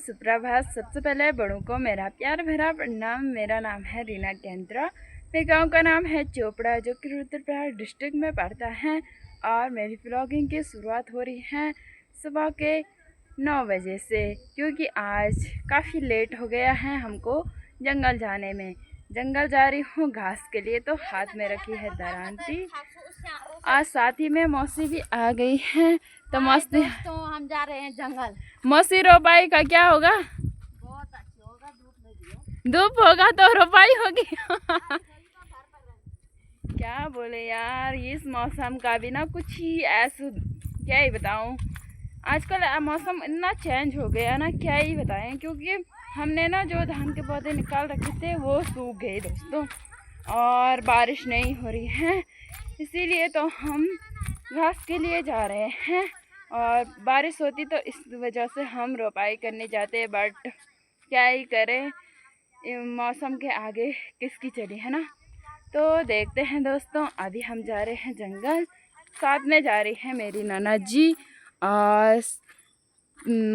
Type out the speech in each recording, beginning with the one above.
सुप्रभात। सबसे पहले बड़ों को मेरा प्यार भरा प्रणाम। मेरा नाम है रीना केंद्रा। मेरे गांव का नाम है चोपड़ा, जो कि रुद्रप्रयाग डिस्ट्रिक्ट में पड़ता है। और मेरी ब्लॉगिंग की शुरुआत हो रही है सुबह के 9 बजे से, क्योंकि आज काफ़ी लेट हो गया है हमको जंगल जाने में। जंगल जा रही हूँ घास के लिए, तो हाथ में रखी है दरांती। आज साथ ही में मौसी भी आ गई है। तो मौसी, हम जा रहे हैं जंगल। मौसी रोपाई का क्या होगा? बहुत अच्छी होगा, धूप लगी धूप होगा तो रोपाई होगी। क्या बोले यार, इस मौसम का भी ना कुछ ही ऐसा, क्या ही बताऊं। आजकल मौसम इतना चेंज हो गया ना, क्या ही बताएं। क्योंकि हमने ना जो धान के पौधे निकाल रखे थे वो सूख गए दोस्तों, और बारिश नहीं हो रही है। इसीलिए तो हम घास के लिए जा रहे हैं। और बारिश होती तो इस वजह से हम रोपाई करने जाते, बट क्या ही करें, मौसम के आगे किसकी चली है ना। तो देखते हैं दोस्तों, अभी हम जा रहे हैं जंगल। साथ में जा रही है मेरी नाना जी और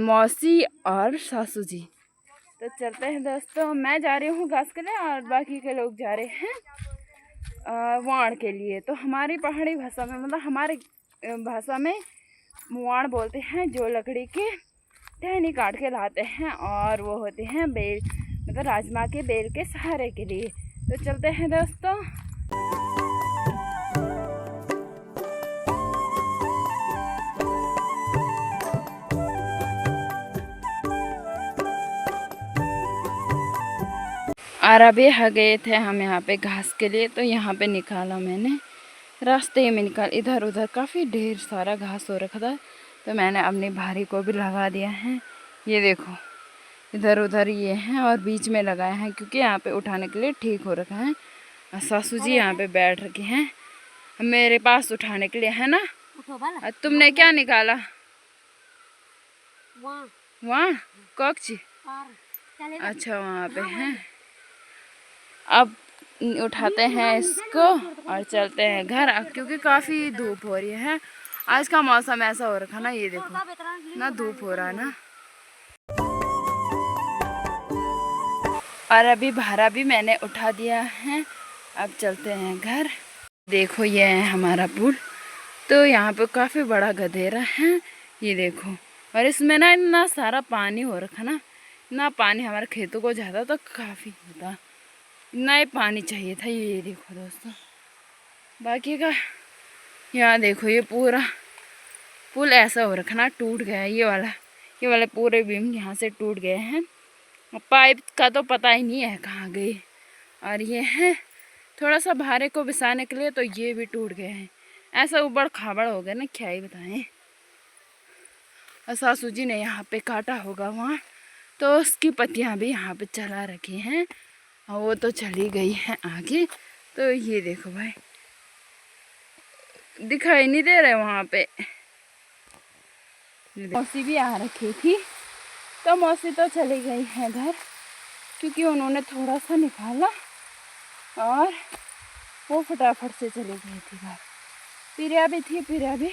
मौसी और सासू जी। तो चलते हैं दोस्तों, मैं जा रही हूँ घास के लिए और बाकी के लोग जा रहे हैं वाण के लिए। तो हमारी पहाड़ी भाषा में, मतलब हमारे भाषा में वाण बोलते हैं, जो लकड़ी के टहनी काट के लाते हैं, और वो होते हैं बेल, मतलब राजमा के बेल के सहारे के लिए। तो चलते हैं दोस्तों। और अभी आ गए थे हम यहाँ पे घास के लिए। तो यहाँ पे निकाला मैंने, रास्ते में निकाल, इधर उधर काफ़ी ढेर सारा घास हो रखा था। तो मैंने अपनी भारी को भी लगा दिया है। ये देखो, इधर उधर ये हैं और बीच में लगाए हैं, क्योंकि यहाँ पे उठाने के लिए ठीक हो रखा है। और सासू जी यहाँ पे बैठ रखी हैं मेरे पास उठाने के लिए, है ना। तुमने क्या निकाला? वहाँ कौकची? अच्छा, वहाँ पे है। अब उठाते हैं इसको और चलते हैं घर, क्योंकि काफ़ी धूप हो रही है। आज का मौसम ऐसा हो रखा ना, ये देखो ना, धूप हो रहा है ना। और अभी भारा भी मैंने उठा दिया है। अब चलते हैं घर। देखो, ये है हमारा पुल। तो यहाँ पे काफ़ी बड़ा गधेरा है, ये देखो। और इसमें ना इतना सारा पानी हो रखा ना, इतना पानी हमारे खेतों को ज़्यादा तो काफ़ी होता, इतना ही पानी चाहिए था। ये देखो दोस्तों, बाकी का यहाँ देखो, ये पूरा पुल ऐसा हो रखा ना, टूट गया है। ये वाले पूरे बीम यहाँ से टूट गए हैं। पाइप का तो पता ही नहीं है कहाँ गई। और ये है थोड़ा सा भारे को बिसाने के लिए, तो ये भी टूट गए हैं। ऐसा उबड़ खाबड़ हो गया ना, क्या ही बताएं। और सासू जी ने यहाँ पे काटा होगा वहाँ, तो उसकी पत्तियाँ भी यहाँ पे चला रखी हैं, और वो तो चली गई हैं आगे। तो ये देखो भाई, दिखाई नहीं दे रहे वहाँ पे। मौसी भी आ रखी थी, तो मौसी तो चली गई है घर, क्योंकि उन्होंने थोड़ा सा निकाला और वो फटाफट से चली गई थी घर। पिरिया भी थी, पिरिया भी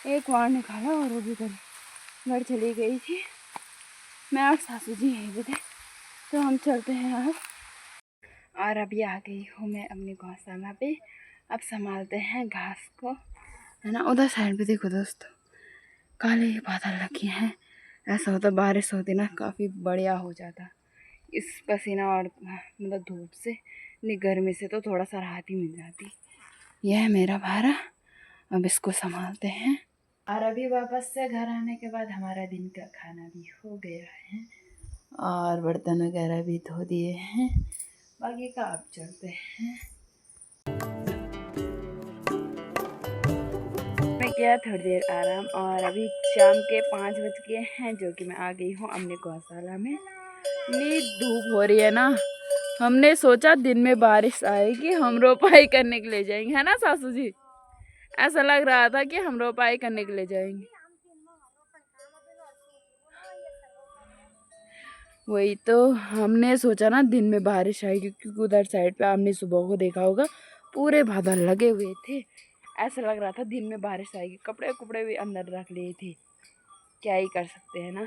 एक वार निकाला और वो भी घर चली गई थी। मैं और सासू जी यहीं पे थे। तो हम चलते हैं अब। और अभी आ गई हूँ मैं अपनी गौशाला पे। अब संभालते हैं घास को, है ना। उधर साइड पे देखो दोस्तों, काले बादल लगे हैं। ऐसा होता बारिश होती ना, काफ़ी बढ़िया हो जाता। इस पसीना और मतलब धूप से, नहीं गर्मी से तो थोड़ा सा राहत ही मिल जाती। यह है मेरा भारा, अब इसको संभालते हैं। और अभी वापस से घर आने के बाद हमारा दिन का खाना भी हो गया है, और बर्तन वगैरह भी धो दिए हैं। बाकी का अब चलते हैं। मैं किया थोड़ी देर आराम, और अभी शाम के 5 बज गए हैं, जो कि मैं आ गई हूँ अपने गौशाला में। इतनी धूप हो रही है ना, हमने सोचा दिन में बारिश आएगी, हम रोपाई करने के लिए जाएंगे, है ना सासू जी। ऐसा लग रहा था कि हम रोपाई करने के लिए जाएंगे। वही तो हमने सोचा ना दिन में बारिश आएगी, क्योंकि उधर साइड पे आपने सुबह को देखा होगा पूरे बादल लगे हुए थे। ऐसा लग रहा था दिन में बारिश आएगी। कपड़े भी अंदर रख लिए थे, क्या ही कर सकते हैं ना।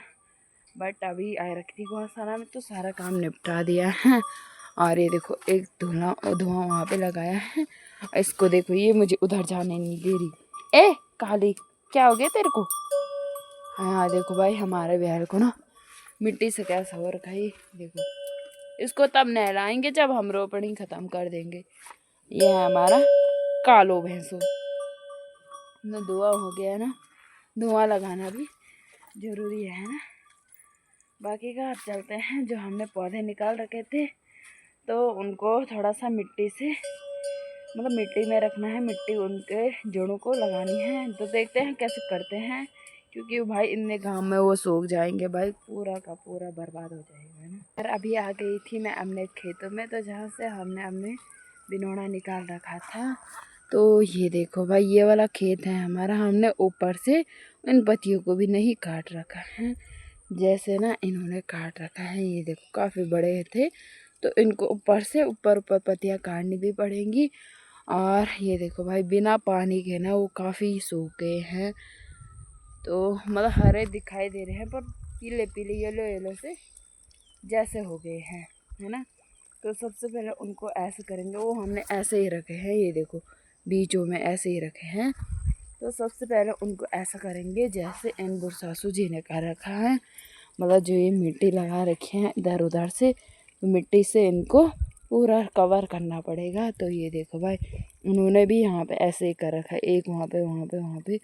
बट अभी आए रखी थी गौशाला में तो सारा काम निपटा दिया है। और ये देखो एक धुआं वहाँ पे लगाया है। इसको देखो, ये मुझे उधर जाने नहीं दे रही। ए काली, क्या हो गया तेरे को? हाँ देखो भाई, हमारे बैल को ना मिट्टी से कैसा हो रखा है। देखो, इसको तब नहलाएंगे जब हम रोपड़ी ख़त्म कर देंगे। ये है हमारा कालो भैंसो ना, धुआं हो गया है ना, धुआं लगाना भी ज़रूरी है ना। बाकी का अब चलते हैं। जो हमने पौधे निकाल रखे थे तो उनको थोड़ा सा मिट्टी से, मतलब मिट्टी में रखना है, मिट्टी उनके जड़ों को लगानी है। तो देखते हैं कैसे करते हैं, क्योंकि भाई इतने गांव में वो सूख जाएंगे भाई, पूरा का पूरा बर्बाद हो जाएगा ना। और अभी आ गई थी मैं अपने खेतों में, तो जहाँ से हमने अपने बिनौना निकाल रखा था। तो ये देखो भाई, ये वाला खेत है हमारा। हमने ऊपर से इन पत्तियों को भी नहीं काट रखा है, जैसे ना इन्होंने काट रखा है। ये देखो काफ़ी बड़े थे, तो इनको ऊपर से ऊपर पत्तियाँ काटनी भी पड़ेंगी। और ये देखो भाई, बिना पानी के ना वो काफ़ी सूख गए हैं। तो मतलब हरे दिखाई दे रहे हैं, पर पीले पीले येलो येलो से जैसे हो गए हैं, है ना। तो सबसे पहले उनको ऐसे करेंगे। वो हमने ऐसे ही रखे हैं, ये देखो बीचों में ऐसे ही रखे हैं। तो सबसे पहले उनको ऐसा करेंगे जैसे इन बुरसासू जी ने कर रखा है। मतलब जो ये मिट्टी लगा रखी है इधर उधर से, मिट्टी से इनको पूरा कवर करना पड़ेगा। तो ये देखो भाई, उन्होंने भी यहाँ पे ऐसे ही कर रखा है। एक वहाँ पे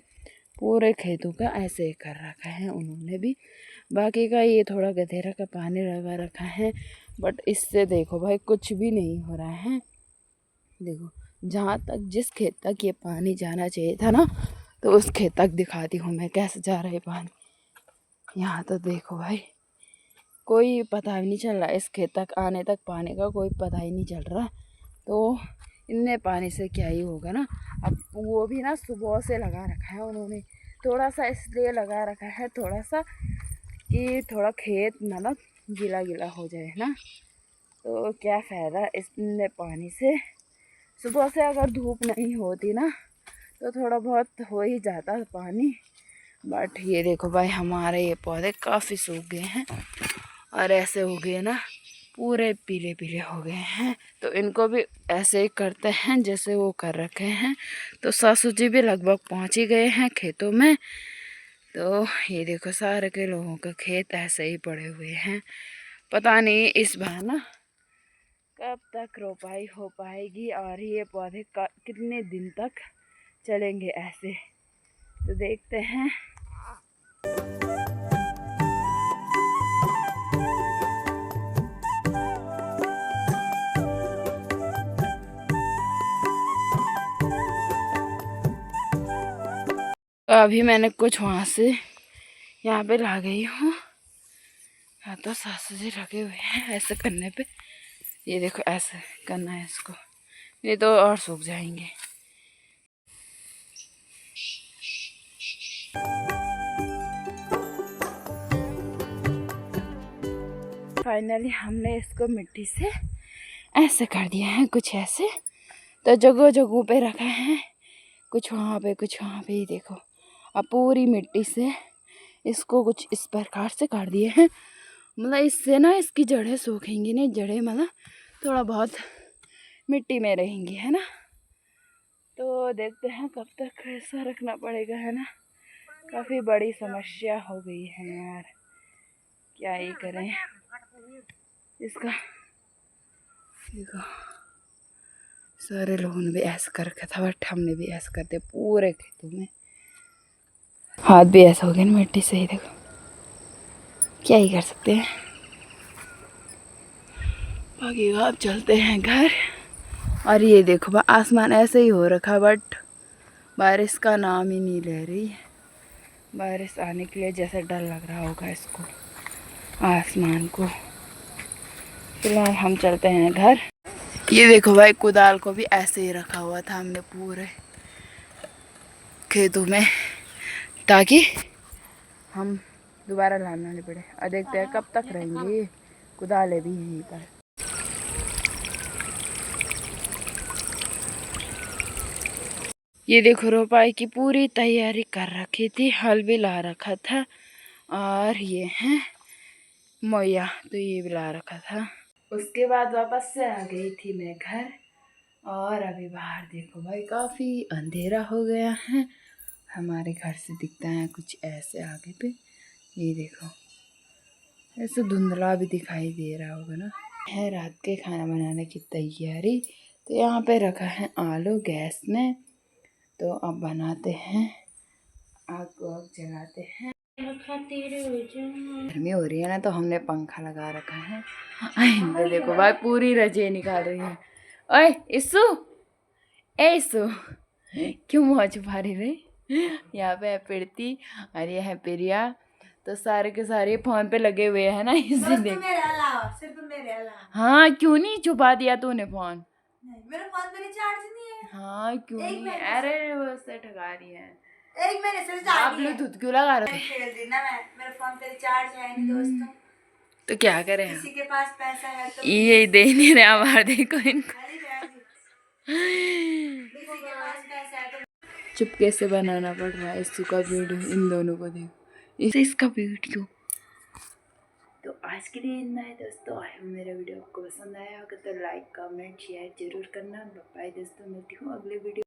पूरे खेतों का ऐसे ही कर रखा है उन्होंने भी। बाकी का ये थोड़ा गधेरा का पानी लगा रखा है, बट इससे देखो भाई कुछ भी नहीं हो रहा है। देखो, जहाँ तक जिस खेत तक ये पानी जाना चाहिए था ना, तो उस खेत तक दिखाती हूँ मैं कैसे जा रहा है पानी। यहाँ तो देखो भाई, कोई पता भी नहीं चल रहा, इस खेत तक आने तक पानी का कोई पता ही नहीं चल रहा। तो इतने पानी से क्या ही होगा ना। अब वो भी ना सुबह से लगा रखा है उन्होंने, थोड़ा सा इसलिए लगा रखा है, थोड़ा सा कि थोड़ा खेत मतलब गीला गीला हो जाए ना। तो क्या फ़ायदा इतने पानी से। सुबह से अगर धूप नहीं होती ना तो थोड़ा बहुत हो ही जाता पानी। बट ये देखो भाई, हमारे ये पौधे काफ़ी सूख गए हैं और ऐसे हो गए ना, पूरे पीले पीले हो गए हैं। तो इनको भी ऐसे ही करते हैं जैसे वो कर रखे हैं। तो सासू जी भी लगभग पहुंच ही गए हैं खेतों में। तो ये देखो, सारे के लोगों के खेत ऐसे ही पड़े हुए हैं। पता नहीं इस बार ना कब तक रोपाई हो पाएगी और ये पौधे कितने दिन तक चलेंगे ऐसे। तो देखते हैं। अभी मैंने कुछ वहाँ से यहाँ पे ला गई हूँ। हाँ, तो सासू जी लगे हुए हैं ऐसे करने पे। ये देखो ऐसे करना है इसको, ये तो और सूख जाएंगे। फाइनली हमने इसको मिट्टी से ऐसे कर दिया है, कुछ ऐसे। तो जगह जगह पे रखा है, कुछ वहाँ पे कुछ वहाँ पे। ही देखो, अब पूरी मिट्टी से इसको कुछ इस प्रकार से काट दिए हैं। मतलब इससे ना इसकी जड़ें सूखेंगी नहीं, जड़ें मतलब थोड़ा बहुत मिट्टी में रहेंगी, है ना। तो देखते हैं कब तक ऐसा रखना पड़ेगा, है ना। काफ़ी बड़ी समस्या हो गई है यार, क्या ही करें इसका। देखो, सारे लोगों ने भी ऐसा कर रखा था, बट हमने भी ऐसा कर दिया पूरे खेतों में। हाथ भी ऐसा हो गया ना मिट्टी से ही। देखो, क्या ही कर सकते हैं। बाकी अब चलते हैं घर। और ये देखो, आसमान ऐसे ही हो रखा, बट बारिश का नाम ही नहीं ले रही है। बारिश आने के लिए जैसे डर लग रहा होगा इसको, आसमान को। फिलहाल हम चलते हैं घर। ये देखो भाई, कुदाल को भी ऐसे ही रखा हुआ था हमने पूरे खेतों में, ताकि हम दोबारा लाना नहीं पड़े। और देखते हैं कब तक रहेंगे ये कुदालें भी यहीं पर। ये देखो, रोपाई की पूरी तैयारी कर रखी थी, हल भी ला रखा था। और ये हैं मोया तो ये बुला रखा था। उसके बाद वापस से आ गई थी मैं घर। और अभी बाहर देखो भाई काफ़ी अंधेरा हो गया है। हमारे घर से दिखता है कुछ ऐसे आगे पे, ये देखो ऐसे धुंधला भी दिखाई दे रहा होगा ना। है रात के खाना बनाने की तैयारी। तो यहाँ पे रखा है आलू गैस में, तो अब बनाते हैं, आग वाग जलाते हैं। गर्मी हो रही है ना, तो हमने पंखा लगा रखा है। तो देखो भाई पूरी रजे निकाल रही है। ओए इसु, ए इसु, क्यों मुँह छुपा रही रे? यहाँ पे है प्रीति और ये है प्रिया। तो सारे के सारे फोन पे लगे हुए हैं ना, इसी देख। सिर्फ मेरे अलावा। हाँ क्यों नहीं छुपा दिया तूने फोन? मेरे फोन में रिचार्ज नहीं है। हाँ क्यों नहीं? अरे वो उससे ठगा रही है। एक महीने से आप ब्लूटूथ क्यों लगा रहे थे? खेल दी ना मैं, मेरे फोन पे रिचार्ज है नहीं दोस्तों। तो क्या करें? किसी के पास पैसा है तो ये दे नहीं रहे हमारे, देखो इनको। किसी के पास पैसा है तो चुपके से बनाना पड़ रहा है इसू का वीडियो। इन दोनों को देखो, इसका वीडियो। तो आज के लिए इतना है दोस्तों। मेरा वीडियो आपको पसंद आया होगा तो लाइक कमेंट शेयर जरूर करना। बाय दोस्तों, मिलती हूँ अगले वीडियो।